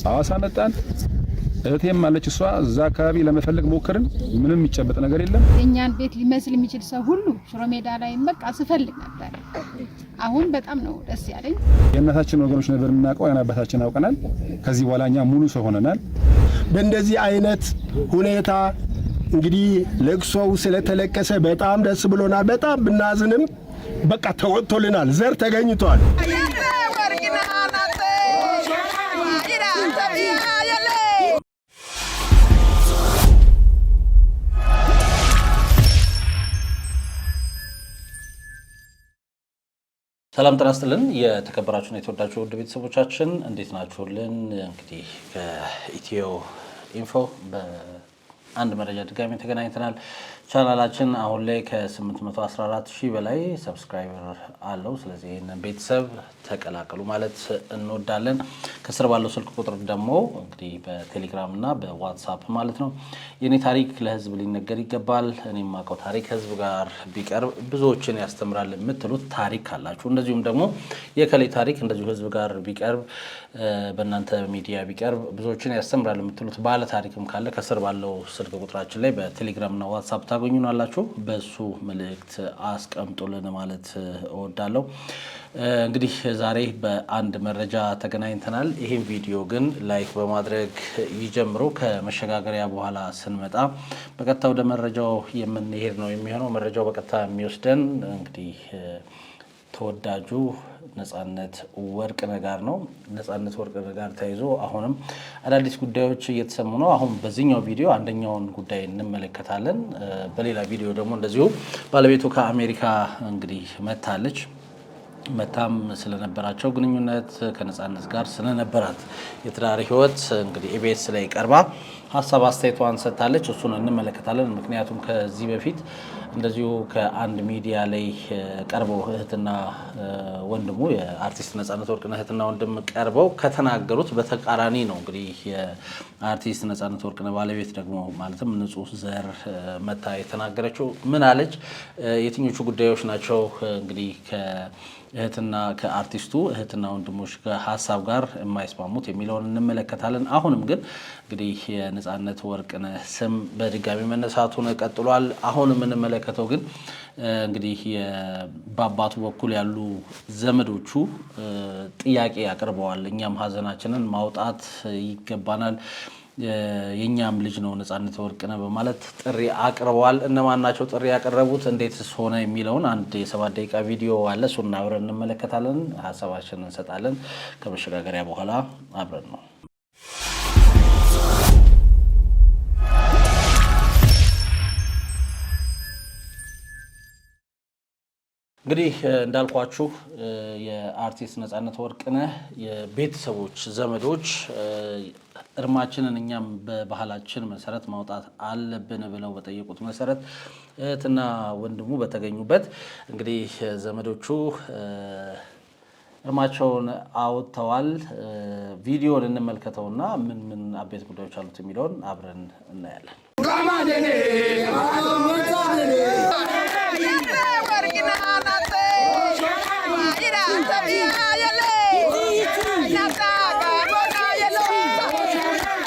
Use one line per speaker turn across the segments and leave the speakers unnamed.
ሐዋሳ መጣን። እህቴም አለች እሷ እዛ አካባቢ ለመፈለግ ሞከርን። ምንም የሚጨበጥ ነገር የለም።
የኛን ቤት ሊመስል የሚችል ሰው ሁሉ ሽሮ ሜዳ ላይ በቃ ስፈልግ ነበር። አሁን በጣም ነው ደስ ያለኝ።
የእናታችን ወገኖች ነበር የምናውቀው፣ ያን አባታችን አውቀናል። ከዚህ በኋላ እኛ ሙሉ ሰው ሆነናል።
በእንደዚህ አይነት ሁኔታ እንግዲህ ለቅሶው ስለተለቀሰ በጣም ደስ ብሎናል። በጣም ብናዝንም በቃ ተወጥቶልናል። ዘር ተገኝቷል።
ሰላም ጤና ይስጥልን። የተከበራችሁና የተወዳችሁ ውድ ቤተሰቦቻችን እንዴት ናችሁልን? እንግዲህ ከኢትዮ ኢንፎ በአንድ መረጃ ድጋሚ ተገናኝተናል። ቻናላችን አሁን ላይ ከ814,000 በላይ ሰብስክራይበር አለው። ስለዚህ ይህንን ቤተሰብ ተቀላቀሉ ማለት እንወዳለን። ከስር ባለው ስልክ ቁጥር ደግሞ እንግዲህ በቴሌግራም እና በዋትስአፕ ማለት ነው የኔ ታሪክ ለህዝብ ሊነገር ይገባል፣ እኔ የማውቀው ታሪክ ህዝብ ጋር ቢቀርብ ብዙዎችን ያስተምራል የምትሉት ታሪክ ካላችሁ፣ እንደዚሁም ደግሞ የከሌ ታሪክ እንደዚሁ ህዝብ ጋር ቢቀርብ በእናንተ ሚዲያ ቢቀርብ ብዙዎችን ያስተምራል የምትሉት ባለ ታሪክም ካለ ከስር ባለው ስልክ ቁጥራችን ላይ በቴሌግራም እና ዋትስአፕ ታገኙናላችሁ። በሱ መልእክት አስቀምጡልን ማለት እወዳለሁ። እንግዲህ ዛሬ በአንድ መረጃ ተገናኝተናል። ይህን ቪዲዮ ግን ላይክ በማድረግ ይጀምሩ። ከመሸጋገሪያ በኋላ ስንመጣ በቀጥታ ወደ መረጃው የምንሄድ ነው የሚሆነው። መረጃው በቀጥታ የሚወስደን እንግዲህ ተወዳጁ ነጻነት ወርቅነህ ጋር ነው። ነጻነት ወርቅነህ ጋር ተይዞ አሁንም አዳዲስ ጉዳዮች እየተሰሙ ነው። አሁን በዚህኛው ቪዲዮ አንደኛውን ጉዳይ እንመለከታለን። በሌላ ቪዲዮ ደግሞ እንደዚሁ ባለቤቱ ከአሜሪካ እንግዲህ መታለች። መታም ስለነበራቸው ግንኙነት ከነጻነት ጋር ስለነበራት የትዳር ህይወት እንግዲህ ኢቢኤስ ላይ ቀርባ ሀሳብ አስተያየቷን ሰጥታለች። እሱን እንመለከታለን። ምክንያቱም ከዚህ በፊት እንደዚሁ ከአንድ ሚዲያ ላይ ቀርበው እህትና ወንድሙ የአርቲስት ነጻነት ወርቅነህ እህትና ወንድም ቀርበው ከተናገሩት በተቃራኒ ነው። እንግዲህ የአርቲስት ነጻነት ወርቅነህ ባለቤት ደግሞ ማለትም ንጹህ ዘር መታ የተናገረችው ምን አለች? የትኞቹ ጉዳዮች ናቸው እንግዲህ እህትና ከአርቲስቱ እህትና ወንድሞች ሀሳብ ጋር የማይስማሙት የሚለውን እንመለከታለን። አሁንም ግን እንግዲህ የነጻነት ወርቅነህ ስም በድጋሚ መነሳቱን ቀጥሏል። አሁን የምንመለከተው ግን እንግዲህ በአባቱ በኩል ያሉ ዘመዶቹ ጥያቄ አቅርበዋል። እኛም ሀዘናችንን ማውጣት ይገባናል፣ የኛም ልጅ ነው ነጻነት ወርቅነህ በማለት ጥሪ አቅርበዋል። እነማን ናቸው ጥሪ ያቀረቡት፣ እንዴትስ ሆነ የሚለውን አንድ የ7 ደቂቃ ቪዲዮ አለ። እሱን አብረን እንመለከታለን፣ ሀሳባችንን እንሰጣለን። ከመሸጋገሪያ በኋላ አብረን ነው። እንግዲህ እንዳልኳችሁ የአርቲስት ነጻነት ወርቅነህ የቤተሰቦች ዘመዶች እርማችንን እኛም በባህላችን መሰረት ማውጣት አለብን ብለው በጠየቁት መሰረት እህትና ወንድሙ በተገኙበት እንግዲህ ዘመዶቹ እርማቸውን አውጥተዋል። ቪዲዮን እንመልከተውና ምን አቤት ጉዳዮች አሉት የሚለውን አብረን እናያለን።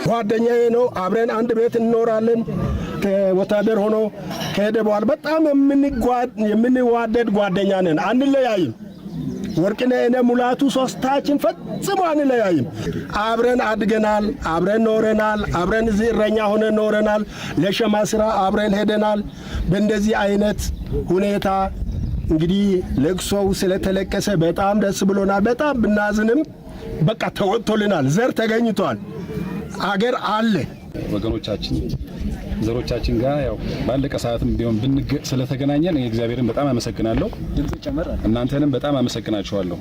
ጓደኛዬ ነው። አብረን አንድ ቤት እንኖራለን። ወታደር ሆኖ ከሄደ በኋላ በጣም የምንዋደድ ጓደኛ ነን። አንለያይም። ወርቅነህ እኔ ሙላቱ ሶስታችን ፈጽሞ አንለያይም። አብረን አድገናል፣ አብረን ኖረናል፣ አብረን እዚህ እረኛ ሆነን ኖረናል። ለሸማ ስራ አብረን ሄደናል። በእንደዚህ አይነት ሁኔታ እንግዲህ ለቅሶው ስለተለቀሰ በጣም ደስ ብሎናል። በጣም ብናዝንም በቃ ተወጥቶልናል። ዘር ተገኝቷል። አገር አለ።
ወገኖቻችን ዘሮቻችን ጋር ያው ባለቀ ሰዓትም ቢሆን ስለተገናኘን እግዚአብሔርን በጣም አመሰግናለሁ። እናንተንም በጣም አመሰግናችኋለሁ።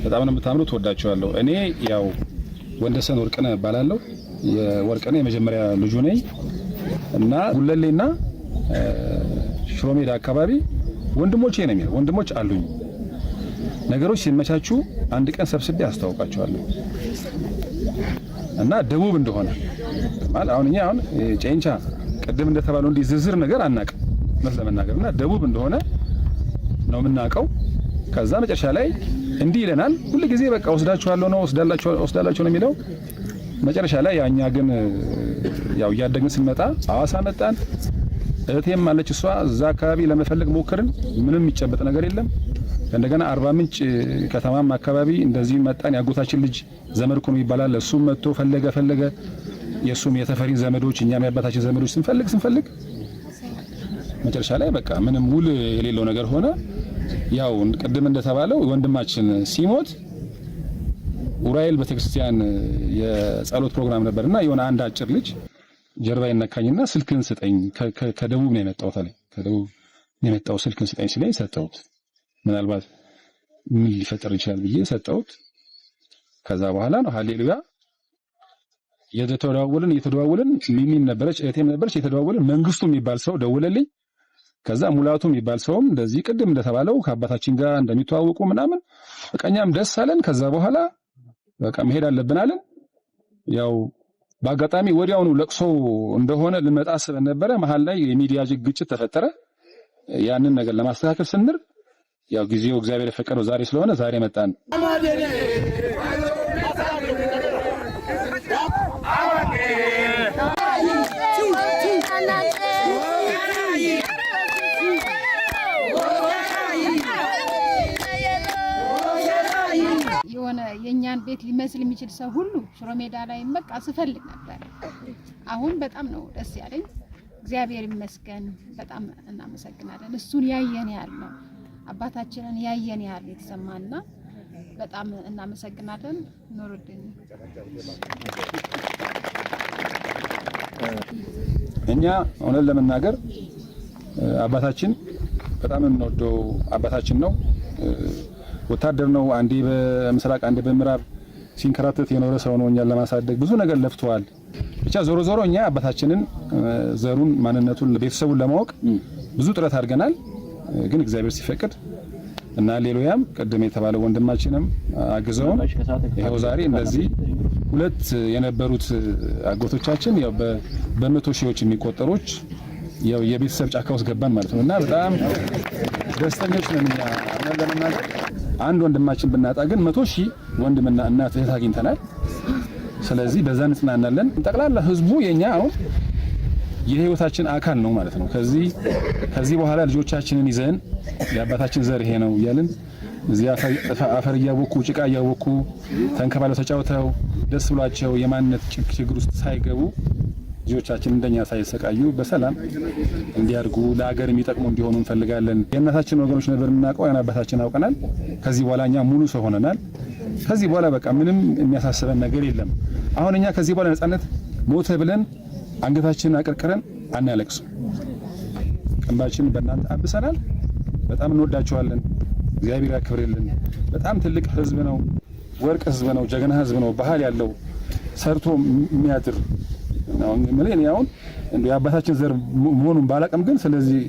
በጣም ነው የምታምሩት፣ ወዳችኋለሁ። እኔ ያው ወንደሰን ወርቅነህ እባላለሁ። የወርቅነህ የመጀመሪያ ልጁ ነኝ እና ጉለሌና ሽሮ ሜዳ አካባቢ ወንድሞቼ ነው የሚለው ወንድሞች አሉኝ። ነገሮች ሲመቻቹ አንድ ቀን ሰብስቤ አስተዋውቃቸዋለሁ እና ደቡብ እንደሆነ ማለት አሁን እኛ አሁን ጨንቻ ቅድም እንደተባለው እንዲህ ዝርዝር ነገር አናውቅም ለመናገርና ደቡብ እንደሆነ ነው የምናውቀው። ከዛ መጨረሻ ላይ እንዲህ ይለናል ሁሉ ጊዜ በቃ ወስዳችኋለሁ ነው ወስዳላችሁ ነው የሚለው። መጨረሻ ላይ ያኛ ግን ያው ያደግን ስንመጣ ሐዋሳ መጣን። እህቴም አለች እሷ እዛ አካባቢ ለመፈለግ ሞከርን። ምንም የሚጨበጥ ነገር የለም። እንደገና አርባ ምንጭ ከተማም አካባቢ እንደዚህ መጣን። ያጎታችን ልጅ ዘመድኩን ይባላል። እሱም መጥቶ ፈለገ የሱም የተፈሪን ዘመዶች እኛም ያባታችን ዘመዶች ስንፈልግ መጨረሻ ላይ በቃ ምንም ውል የሌለው ነገር ሆነ። ያው ቅድም እንደተባለው ወንድማችን ሲሞት ኡራኤል ቤተክርስቲያን የጸሎት ፕሮግራም ነበርና የሆነ አንድ አጭር ልጅ ጀርባ ይነካኝና ስልክን ስጠኝ ከደቡብ ነው የመጣው ታለኝ ከደቡብ ነው የመጣው ስልክን ስጠኝ ሲለኝ ሰጠሁት። ምናልባት ምን ሊፈጠር ይችላል ብዬ ሰጠሁት። ከዛ በኋላ ነው ሃሌሉያ እየተደዋወልን ሚሚም ነበረች እህቴም ነበረች የተደዋወልን መንግስቱ የሚባል ሰው ደውለልኝ። ከዛ ሙላቱ የሚባል ሰውም እንደዚህ ቅድም እንደተባለው ከአባታችን ጋር እንደሚተዋወቁ ምናምን በቃኛም ደስ አለን። ከዛ በኋላ በቃ መሄድ አለብን አለን። ያው በአጋጣሚ ወዲያውኑ ለቅሶ እንደሆነ ልመጣ አስበን ነበረ። መሀል ላይ የሚዲያ ግጭት ተፈጠረ። ያንን ነገር ለማስተካከል ስንር ያው ጊዜው እግዚአብሔር የፈቀደው ዛሬ ስለሆነ ዛሬ መጣን።
የሆነ የኛን ቤት ሊመስል የሚችል ሰው ሁሉ ሽሮ ሜዳ ላይ በቃ ስፈልግ ነበር። አሁን በጣም ነው ደስ ያለኝ። እግዚአብሔር ይመስገን። በጣም እናመሰግናለን። እሱን ያየን ያህል ነው አባታችንን ያየን ያህል የተሰማና በጣም እናመሰግናለን። ኑሩልኝ።
እኛ እውነት ለመናገር አባታችን በጣም የምንወደው አባታችን ነው። ወታደር ነው። አንዴ በምስራቅ አንዴ በምዕራብ ሲንከራተት የኖረ ሰው ነው። እኛን ለማሳደግ ብዙ ነገር ለፍቷል። ብቻ ዞሮ እኛ አባታችንን ዘሩን፣ ማንነቱን፣ ቤተሰቡን ለማወቅ ብዙ ጥረት አድርገናል። ግን እግዚአብሔር ሲፈቅድ እና ሌሎያም ቅድም የተባለው ወንድማችንም አግዘውን ይሄው ዛሬ እንደዚህ ሁለት የነበሩት አጎቶቻችን ያው በመቶ ሺዎች የሚቆጠሩች ያው የቤተሰብ ጫካ ውስጥ ገባን ማለት ነው። እና በጣም ደስተኞች ነን እኛ ለመናገር አንድ ወንድማችን ብናጣ ግን 100 ሺህ ወንድምና እናት እህት አግኝተናል። ስለዚህ በዛ እንጽናናለን። ጠቅላላ ህዝቡ የኛ አሁን የህይወታችን አካል ነው ማለት ነው። ከዚህ በኋላ ልጆቻችንን ይዘን የአባታችን ዘር ይሄ ነው እያልን እዚህ አፈር እያወኩ ጭቃ እያወኩ ተንከባለው ተጫውተው ደስ ብሏቸው የማንነት ችግር ውስጥ ሳይገቡ ልጆቻችን እንደኛ ሳይሰቃዩ በሰላም እንዲያርጉ ለሀገር የሚጠቅሙ እንዲሆኑ እንፈልጋለን። የእናታችን ወገኖች ነበር የምናውቀው፣ ያን አባታችን አውቀናል። ከዚህ በኋላ እኛ ሙሉ ሰው ሆነናል። ከዚህ በኋላ በቃ ምንም የሚያሳስበን ነገር የለም። አሁን እኛ ከዚህ በኋላ ነፃነት ሞተ ብለን አንገታችንን አቀርቅረን አናለቅስም። እንባችንን በእናንተ አብሰናል። በጣም እንወዳቸዋለን። እግዚአብሔር ያክብርልን። በጣም ትልቅ ህዝብ ነው። ወርቅ ህዝብ ነው። ጀግና ህዝብ ነው። ባህል ያለው ሰርቶ የሚያድር ነው። ምን ያውን እንደ የአባታችን ዘር መሆኑን ባላቀም ግን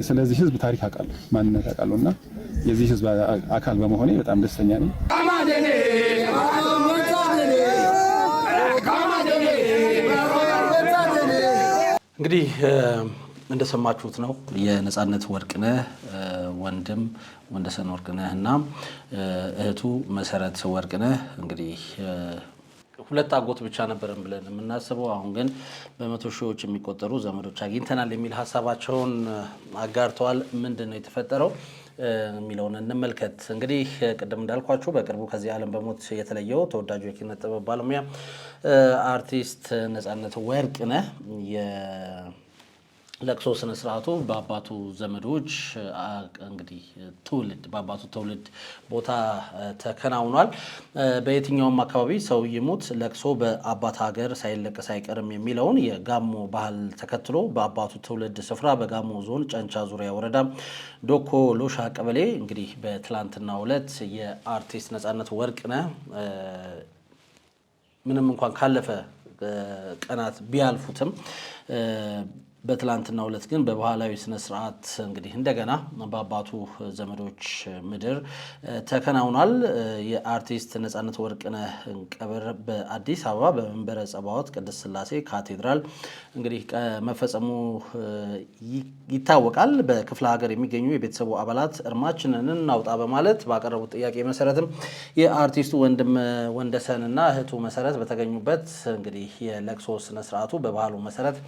ስለዚህ ህዝብ ታሪክ አውቃለሁ፣ ማንነት አውቃለሁና የዚህ ህዝብ አካል በመሆኔ በጣም ደስተኛ ነኝ።
እንግዲህ እንደሰማችሁት ነው የነፃነት ወርቅነህ ወንድም ወንደሰን ወርቅነህ እና እህቱ መሰረት ወርቅነህ እንግዲህ ሁለት አጎት ብቻ ነበረን ብለን የምናስበው አሁን ግን በመቶ ሺዎች የሚቆጠሩ ዘመዶች አግኝተናል የሚል ሀሳባቸውን አጋርተዋል። ምንድነው የተፈጠረው የሚለውን እንመልከት። እንግዲህ ቅድም እንዳልኳችሁ በቅርቡ ከዚህ ዓለም በሞት የተለየው ተወዳጁ የኪነ ጥበብ ባለሙያ አርቲስት ነፃነት ወርቅነህ ለቅሶ ስነ ስርዓቱ በአባቱ ዘመዶች እንግዲህ በአባቱ ትውልድ ቦታ ተከናውኗል። በየትኛውም አካባቢ ሰው ይሙት ለቅሶ በአባት ሀገር ሳይለቀስ አይቀርም የሚለውን የጋሞ ባህል ተከትሎ በአባቱ ትውልድ ስፍራ በጋሞ ዞን ጨንቻ ዙሪያ ወረዳ ዶኮ ሎሻ ቀበሌ እንግዲህ በትላንትናው ዕለት የአርቲስት ነፃነት ወርቅነህ ምንም እንኳን ካለፈ ቀናት ቢያልፉትም በትላንትናው ዕለት ግን በባህላዊ ስነ ስርዓት እንግዲህ እንደገና በአባቱ ዘመዶች ምድር ተከናውኗል። የአርቲስት ነጻነት ወርቅነህ ቀብር በአዲስ አበባ በመንበረ ጸባዖት ቅድስት ሥላሴ ካቴድራል እንግዲህ መፈጸሙ ይታወቃል። በክፍለ ሀገር የሚገኙ የቤተሰቡ አባላት እርማችንን እናውጣ በማለት ባቀረቡት ጥያቄ መሰረትም የአርቲስቱ ወንድም ወንደሰንና እህቱ መሰረት በተገኙበት እንግዲህ የለቅሶ ስነ ስርዓቱ በባህሉ መሰረት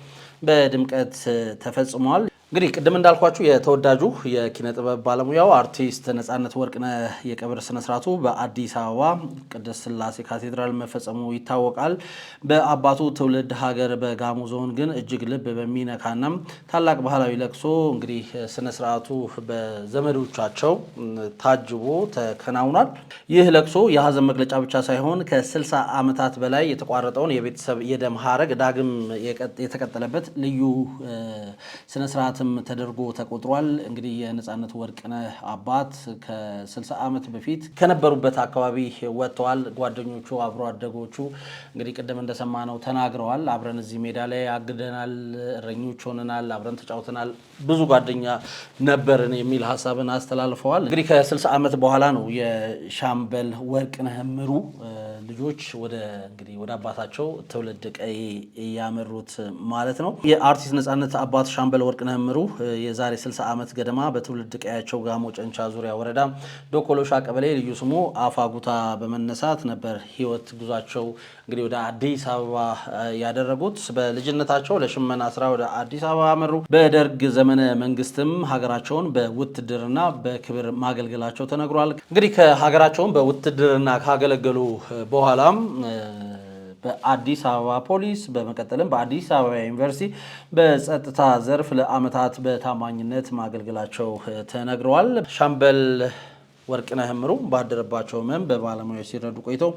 በድምቀት ተፈጽሟል። እንግዲህ ቅድም እንዳልኳችሁ የተወዳጁ የኪነ ጥበብ ባለሙያው አርቲስት ነጻነት ወርቅነህ የቀብር ስነ ስርዓቱ በአዲስ አበባ ቅድስት ሥላሴ ካቴድራል መፈጸሙ ይታወቃል። በአባቱ ትውልድ ሀገር በጋሞ ዞን ግን እጅግ ልብ በሚነካና ታላቅ ባህላዊ ለቅሶ እንግዲህ ስነ ስርዓቱ በዘመዶቻቸው ታጅቦ ተከናውኗል። ይህ ለቅሶ የሀዘን መግለጫ ብቻ ሳይሆን ከ60 ዓመታት በላይ የተቋረጠውን የቤተሰብ የደም ሀረግ ዳግም የተቀጠለበት ልዩ ስነ ስርዓት ተደርጎ ተቆጥሯል። እንግዲህ የነጻነት ወርቅነህ አባት ከ60 ዓመት በፊት ከነበሩበት አካባቢ ወጥተዋል። ጓደኞቹ አብሮ አደጎቹ እንግዲህ ቅድም እንደሰማነው ተናግረዋል። አብረን እዚህ ሜዳ ላይ አግደናል፣ እረኞች ሆነናል፣ አብረን ተጫውተናል፣ ብዙ ጓደኛ ነበርን የሚል ሀሳብን አስተላልፈዋል። እንግዲህ ከ60 ዓመት በኋላ ነው የሻምበል ወርቅነህ እምሩ ልጆች ወደ አባታቸው ትውልድ ቀይ ያመሩት ማለት ነው። የአርቲስት ነጻነት አባት ሻምበል ወርቅነህ እምሩ የዛሬ 60 ዓመት ገደማ በትውልድ ቀያቸው ጋሞ ጨንቻ ዙሪያ ወረዳ ዶኮሎሻ ቀበሌ ልዩ ስሙ አፋጉታ በመነሳት ነበር ህይወት ጉዟቸው እንግዲህ ወደ አዲስ አበባ ያደረጉት። በልጅነታቸው ለሽመና ስራ ወደ አዲስ አበባ አመሩ። በደርግ ዘመነ መንግስትም ሀገራቸውን በውትድርና በክብር ማገልገላቸው ተነግሯል። እንግዲህ ከሀገራቸውን በውትድርና ካገለገሉ በኋላም በአዲስ አበባ ፖሊስ በመቀጠልም በአዲስ አበባ ዩኒቨርሲቲ በጸጥታ ዘርፍ ለዓመታት በታማኝነት ማገልገላቸው ተነግረዋል። ሻምበል ወርቅነህ እምሩ ባደረባቸው ህመም በባለሙያዎች ሲረዱ ቆይተው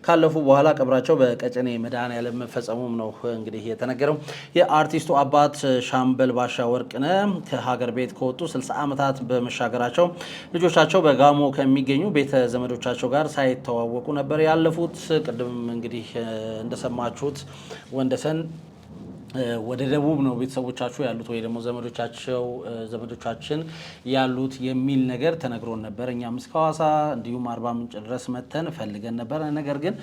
ካለፉ በኋላ ቀብራቸው በቀጨኔ መድኃኔዓለም መፈጸሙም ነው እንግዲህ የተነገረው። የአርቲስቱ አባት ሻምበል ባሻ ወርቅነህ ከሀገር ቤት ከወጡ 60 ዓመታት በመሻገራቸው ልጆቻቸው በጋሞ ከሚገኙ ቤተ ዘመዶቻቸው ጋር ሳይተዋወቁ ነበር ያለፉት። ቅድም እንግዲህ እንደሰማችሁት ወንደሰን ወደ ደቡብ ነው ቤተሰቦቻቸው ያሉት ወይ ደግሞ ዘመዶቻችን ያሉት የሚል ነገር ተነግሮን ነበር። እኛም እስከ ሐዋሳ እንዲሁም አርባ ምንጭ ድረስ መተን ፈልገን ነበር። ነገር ግን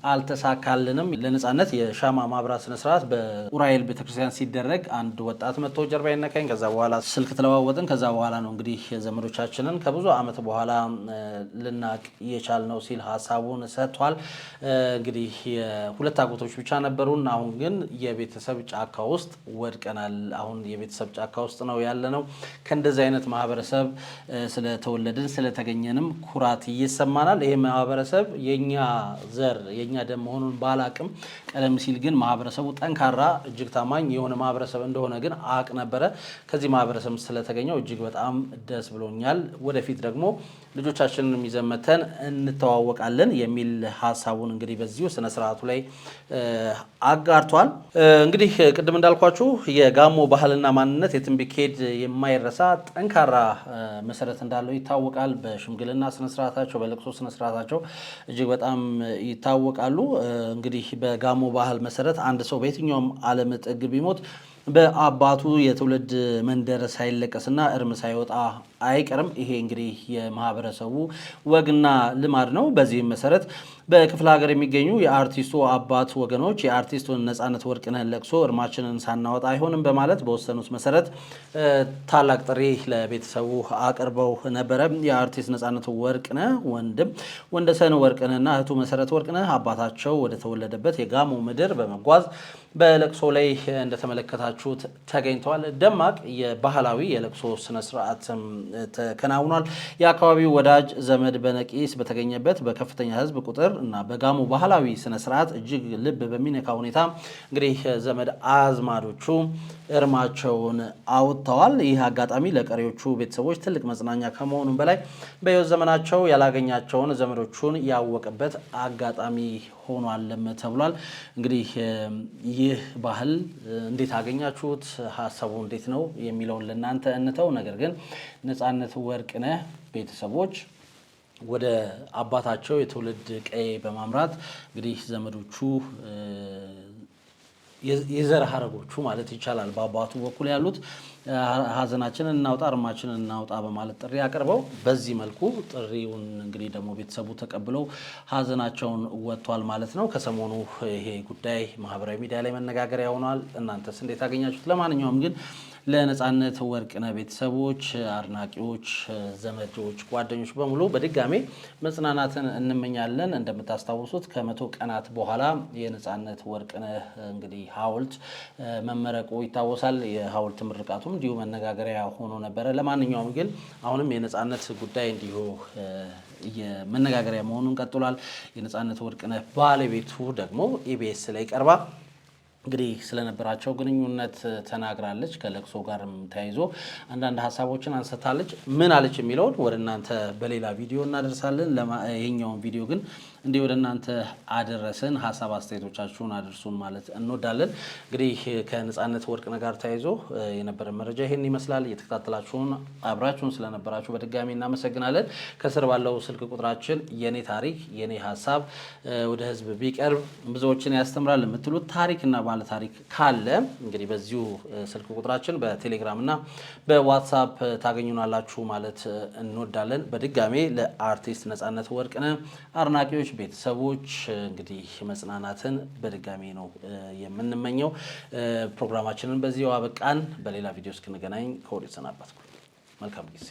አልተሳካልንም። ለነጻነት የሻማ ማብራት ስነ ስርዓት በኡራኤል ቤተክርስቲያን ሲደረግ አንድ ወጣት መጥቶ ጀርባ ይነካኝ፣ ከዛ በኋላ ስልክ ተለዋወጥን። ከዛ በኋላ ነው እንግዲህ ዘመዶቻችንን ከብዙ ዓመት በኋላ ልናቅ የቻልነው ሲል ሀሳቡን ሰጥቷል። እንግዲህ የሁለት አጎቶች ብቻ ነበሩን። አሁን ግን የቤተሰብ ጫካ ውስጥ ወድቀናል። አሁን የቤተሰብ ጫካ ውስጥ ነው ያለነው። ከእንደዚህ አይነት ማህበረሰብ ስለተወለድን ስለተገኘንም ኩራት ይሰማናል። ይሄ ማህበረሰብ የኛ ዘር የኛ ደም መሆኑን ባላቅም ቀደም ሲል ግን ማህበረሰቡ ጠንካራ እጅግ ታማኝ የሆነ ማህበረሰብ እንደሆነ ግን አቅ ነበረ። ከዚህ ማህበረሰብ ስለተገኘው እጅግ በጣም ደስ ብሎኛል። ወደፊት ደግሞ ልጆቻችንን ይዘመተን እንተዋወቃለን የሚል ሀሳቡን እንግዲህ በዚሁ ስነ ስርዓቱ ላይ አጋርቷል። እንግዲህ ቅድም እንዳልኳችሁ የጋሞ ባህልና ማንነት የትም ቢኬድ የማይረሳ ጠንካራ መሰረት እንዳለው ይታወቃል። በሽምግልና ስነ ስርዓታቸው፣ በለቅሶ ስነ ስርዓታቸው እጅግ በጣም ይታወቃሉ። እንግዲህ በጋሞ ባህል መሰረት አንድ ሰው በየትኛውም ዓለም ጥግ ቢሞት በአባቱ የትውልድ መንደር ሳይለቀስና እርም ሳይወጣ አይቀርም። ይሄ እንግዲህ የማህበረሰቡ ወግና ልማድ ነው። በዚህም መሰረት በክፍለ ሀገር የሚገኙ የአርቲስቱ አባት ወገኖች የአርቲስቱን ነጻነት ወርቅነህን ለቅሶ እርማችንን ሳናወጣ አይሆንም በማለት በወሰኑት መሰረት ታላቅ ጥሪ ለቤተሰቡ አቅርበው ነበረ። የአርቲስት ነጻነት ወርቅነህ ወንድም ወንደሰን ወርቅነህና እህቱ መሰረት ወርቅነህ አባታቸው ወደ ተወለደበት የጋሞ ምድር በመጓዝ በለቅሶ ላይ እንደተመለከታችሁት ተገኝተዋል። ደማቅ የባህላዊ የለቅሶ ስነስርዓት ተከናውኗል። የአካባቢው ወዳጅ ዘመድ በነቂስ በተገኘበት በከፍተኛ ሕዝብ ቁጥር እና በጋሞ ባህላዊ ስነስርዓት እጅግ ልብ በሚነካ ሁኔታ እንግዲህ ዘመድ አዝማዶቹ እርማቸውን አውጥተዋል። ይህ አጋጣሚ ለቀሪዎቹ ቤተሰቦች ትልቅ መጽናኛ ከመሆኑም በላይ በሕይወት ዘመናቸው ያላገኛቸውን ዘመዶቹን ያወቀበት አጋጣሚ ሆኗልም ተብሏል። እንግዲህ ይህ ባህል እንዴት አገኛችሁት? ሀሳቡ እንዴት ነው የሚለውን ለእናንተ እንተው። ነገር ግን ነጻነት ወርቅነህ ቤተሰቦች ወደ አባታቸው የትውልድ ቀዬ በማምራት እንግዲህ ዘመዶቹ የዘር ሐረጎቹ ማለት ይቻላል በአባቱ በኩል ያሉት ሀዘናችንን እናውጣ እርማችንን እናውጣ በማለት ጥሪ አቅርበው በዚህ መልኩ ጥሪውን እንግዲህ ደግሞ ቤተሰቡ ተቀብለው ሀዘናቸውን ወጥቷል ማለት ነው። ከሰሞኑ ይሄ ጉዳይ ማህበራዊ ሚዲያ ላይ መነጋገሪያ ሆኗል። እናንተስ እንዴት አገኛችሁት? ለማንኛውም ግን ለነጻነት ወርቅነህ ቤተሰቦች፣ አድናቂዎች፣ ዘመዶች፣ ጓደኞች በሙሉ በድጋሜ መጽናናትን እንመኛለን። እንደምታስታውሱት ከ100 ቀናት በኋላ የነጻነት ወርቅነህ እንግዲህ ሐውልት መመረቁ ይታወሳል። የሐውልት ምርቃቱም እንዲሁ መነጋገሪያ ሆኖ ነበረ። ለማንኛውም ግን አሁንም የነጻነት ጉዳይ እንዲሁ የመነጋገሪያ መሆኑን ቀጥሏል። የነጻነት ወርቅነህ ባለቤቱ ደግሞ ኢቢኤስ ላይ ቀርባ እንግዲህ ስለነበራቸው ግንኙነት ተናግራለች። ከለቅሶ ጋርም ተያይዞ አንዳንድ ሀሳቦችን አንስታለች። ምን አለች የሚለውን ወደ እናንተ በሌላ ቪዲዮ እናደርሳለን። ይሄኛውን ቪዲዮ ግን እንዲህ ወደ እናንተ አደረስን። ሀሳብ አስተያየቶቻችሁን አድርሱን ማለት እንወዳለን። እንግዲህ ከነጻነት ወርቅነህ ጋር ተያይዞ የነበረ መረጃ ይሄን ይመስላል። እየተከታተላችሁን አብራችሁን ስለነበራችሁ በድጋሚ እናመሰግናለን። ከስር ባለው ስልክ ቁጥራችን የኔ ታሪክ የኔ ሀሳብ ወደ ህዝብ ቢቀርብ ብዙዎችን ያስተምራል የምትሉት ታሪክና ባለ ታሪክ ካለ እንግዲህ በዚሁ ስልክ ቁጥራችን በቴሌግራም እና በዋትስአፕ ታገኙናላችሁ ማለት እንወዳለን። በድጋሚ ለአርቲስት ነጻነት ወርቅነህ አድናቂዎች፣ ቤተሰቦች እንግዲህ መጽናናትን በድጋሚ ነው የምንመኘው። ፕሮግራማችንን በዚሁ አበቃን። በሌላ ቪዲዮ እስክንገናኝ ከወዲሁ ሰናበትኩ። መልካም ጊዜ